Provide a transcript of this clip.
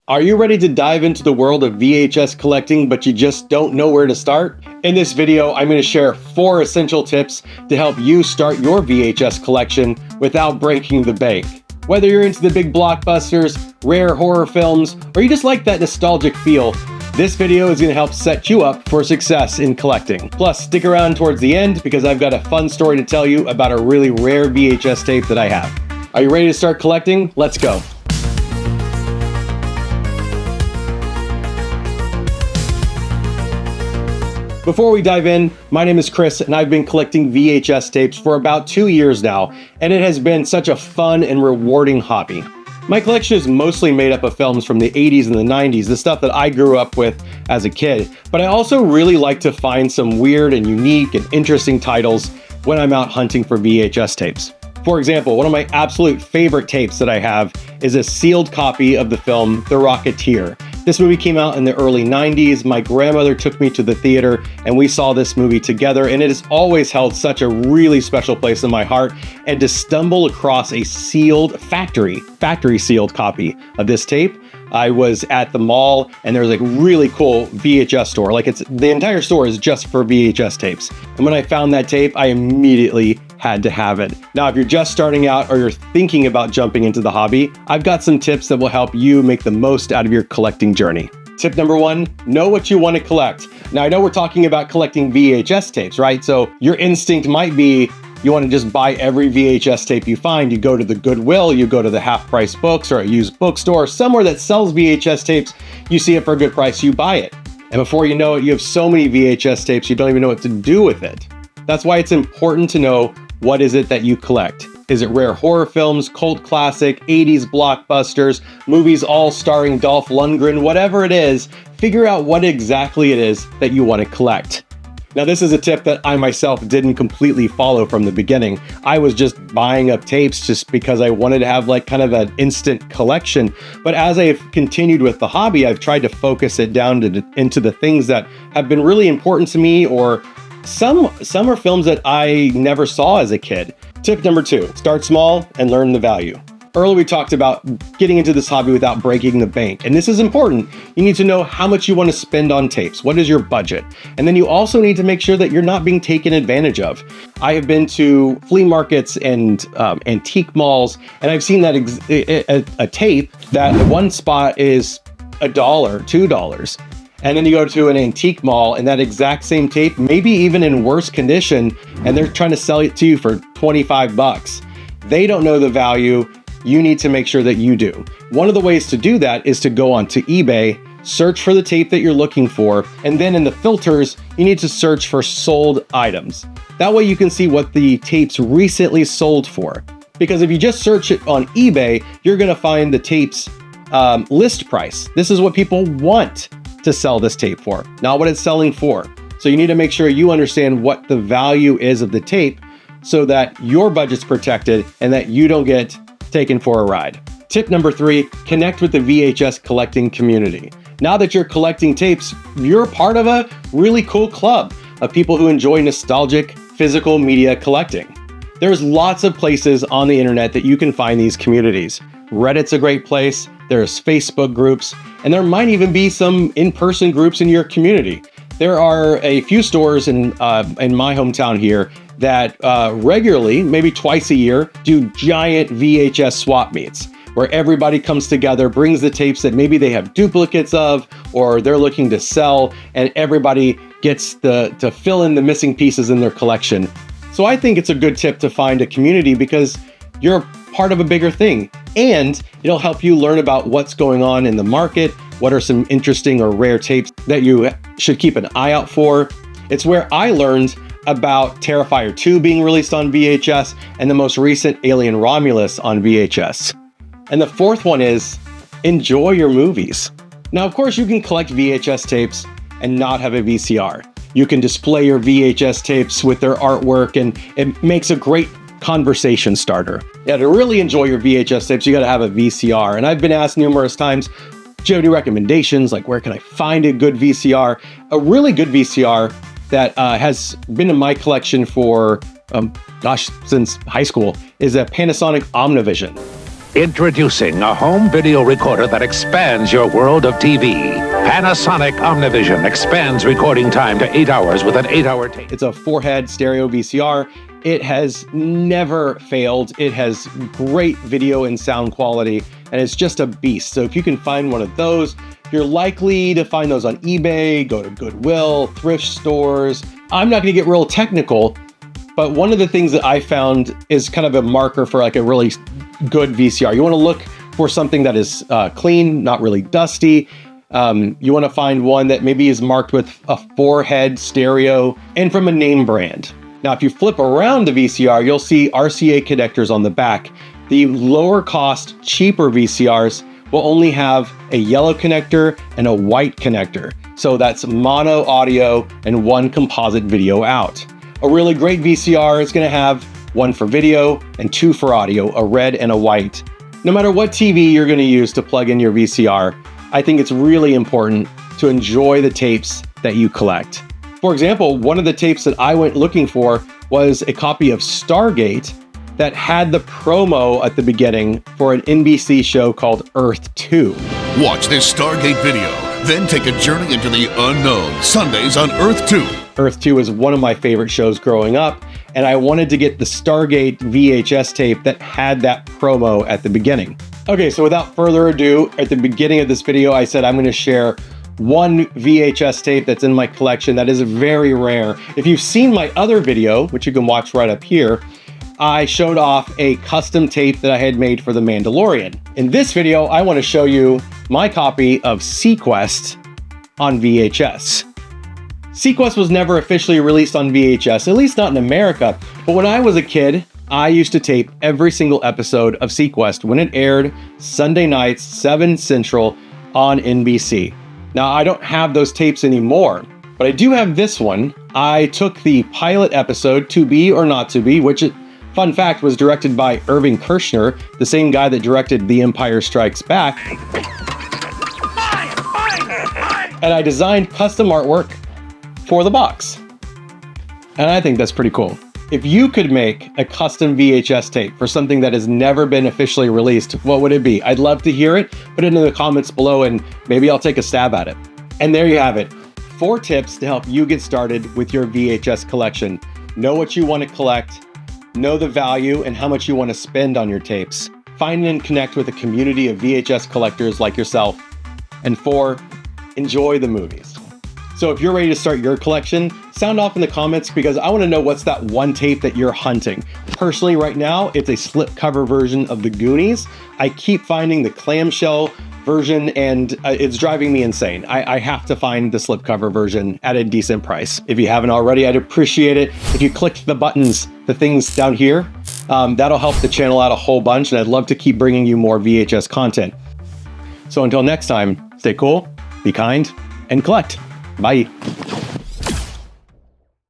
Are you ready to dive into the world of VHS collecting, but you just don't know where to start? In this video, I'm going to share 4 essential tips to help you start your VHS collection without breaking the bank. Whether you're into the big blockbusters, rare horror films, or you just like that nostalgic feel, this video is going to help set you up for success in collecting. Plus, stick around towards the end because I've got a fun story to tell you about a really rare VHS tape that I have. Are you ready to start collecting? Let's go. Before we dive in, my name is Chris and I've been collecting VHS tapes for about 2 years now, and it has been such a fun and rewarding hobby. My collection is mostly made up of films from the 80s and the 90s, the stuff that I grew up with as a kid, but I also really like to find some weird and unique and interesting titles when I'm out hunting for VHS tapes. For example, one of my absolute favorite tapes that I have is a sealed copy of the film The Rocketeer. This movie came out in the early 90s. My grandmother took me to the theater and we saw this movie together, and it has always held such a really special place in my heart. And to stumble across a sealed factory sealed copy of this tape, I was at the mall and there's like really cool VHS store. Like the entire store is just for VHS tapes. And when I found that tape, I immediately had to have it. Now, if you're just starting out or you're thinking about jumping into the hobby, I've got some tips that will help you make the most out of your collecting journey. Tip number 1, know what you want to collect. Now, I know we're talking about collecting VHS tapes, right? So your instinct might be you want to just buy every VHS tape you find. You go to the Goodwill, you go to the half-price books or a used bookstore, somewhere that sells VHS tapes, you see it for a good price, you buy it. And before you know it, you have so many VHS tapes, you don't even know what to do with it. That's why it's important to know, what is it that you collect? Is it rare horror films, cult classic, 80s blockbusters, movies all starring Dolph Lundgren, whatever it is, figure out what exactly it is that you want to collect. Now, this is a tip that I myself didn't completely follow from the beginning. I was just buying up tapes just because I wanted to have like kind of an instant collection. But as I've continued with the hobby, I've tried to focus it down into the things that have been really important to me, or some are films that I never saw as a kid. Tip number 2, start small and learn the value. Earlier we talked about getting into this hobby without breaking the bank, and this is important. You need to know how much you want to spend on tapes. What is your budget? And then you also need to make sure that you're not being taken advantage of. I have been to flea markets and antique malls, and I've seen that a tape that at one spot is $1, $2. And then you go to an antique mall and that exact same tape, maybe even in worse condition, and they're trying to sell it to you for 25 bucks. They don't know the value. You need to make sure that you do. One of the ways to do that is to go onto eBay, search for the tape that you're looking for, and then in the filters, you need to search for sold items. That way you can see what the tapes recently sold for. Because if you just search it on eBay, you're gonna find the tape's list price. This is what people want to sell this tape for, not what it's selling for. So you need to make sure you understand what the value is of the tape so that your budget's protected and that you don't get taken for a ride. Tip number 3, connect with the VHS collecting community. Now that you're collecting tapes, you're part of a really cool club of people who enjoy nostalgic physical media collecting. There's lots of places on the internet that you can find these communities. Reddit's a great place, there's Facebook groups, and there might even be some in-person groups in your community. There are a few stores in my hometown here that regularly, maybe twice a year, do giant VHS swap meets where everybody comes together, brings the tapes that maybe they have duplicates of or they're looking to sell, and everybody gets to fill in the missing pieces in their collection. So I think it's a good tip to find a community because you're part of a bigger thing, and it'll help you learn about what's going on in the market, what are some interesting or rare tapes that you should keep an eye out for. It's where I learned about Terrifier 2 being released on VHS and the most recent Alien Romulus on VHS. And the 4th one is enjoy your movies. Now, of course, you can collect VHS tapes and not have a VCR. You can display your VHS tapes with their artwork, and it makes a great conversation starter. Yeah, to really enjoy your VHS tapes, you got to have a VCR. And I've been asked numerous times, do you have any recommendations? Like, where can I find a good VCR? A really good VCR that has been in my collection for, since high school is a Panasonic Omnivision. Introducing a home video recorder that expands your world of TV. Panasonic Omnivision expands recording time to 8 hours with an 8-hour tape. It's a 4-head stereo VCR. It has never failed. It has great video and sound quality, and it's just a beast. So if you can find one of those, you're likely to find those on eBay, go to Goodwill, thrift stores. I'm not gonna get real technical, but one of the things that I found is kind of a marker for like a really good VCR. You wanna look for something that is clean, not really dusty. You wanna find one that maybe is marked with a 4-head stereo and from a name brand. Now, if you flip around the VCR, you'll see RCA connectors on the back. The lower cost, cheaper VCRs will only have a yellow connector and a white connector. So that's mono audio and one composite video out. A really great VCR is gonna have one for video and 2 for audio, a red and a white. No matter what TV you're gonna use to plug in your VCR, I think it's really important to enjoy the tapes that you collect. For example, one of the tapes that I went looking for was a copy of Stargate that had the promo at the beginning for an NBC show called Earth 2. Watch this Stargate video, then take a journey into the unknown, Sundays on Earth 2. Earth 2 is one of my favorite shows growing up, and I wanted to get the Stargate VHS tape that had that promo at the beginning. Okay, so without further ado, at the beginning of this video, I said I'm gonna share one VHS tape that's in my collection that is very rare. If you've seen my other video, which you can watch right up here, I showed off a custom tape that I had made for The Mandalorian. In this video, I want to show you my copy of seaQuest on VHS. seaQuest was never officially released on VHS, at least not in America, but when I was a kid, I used to tape every single episode of seaQuest when it aired Sunday nights, 7 Central on NBC. Now, I don't have those tapes anymore, but I do have this one. I took the pilot episode, To Be or Not To Be, which, fun fact, was directed by Irving Kershner, the same guy that directed The Empire Strikes Back. And I designed custom artwork for the box. And I think that's pretty cool. If you could make a custom VHS tape for something that has never been officially released, what would it be? I'd love to hear it. Put it in the comments below and maybe I'll take a stab at it. And there you have it. 4 tips to help you get started with your VHS collection. Know what you want to collect, know the value and how much you want to spend on your tapes. Find and connect with a community of VHS collectors like yourself. And 4, enjoy the movies. So if you're ready to start your collection, sound off in the comments because I want to know what's that one tape that you're hunting. Personally, right now, it's a slipcover version of The Goonies. I keep finding the clamshell version and it's driving me insane. I have to find the slipcover version at a decent price. If you haven't already, I'd appreciate it if you clicked the buttons, the things down here. That'll help the channel out a whole bunch and I'd love to keep bringing you more VHS content. So until next time, stay cool, be kind, and collect. Bye.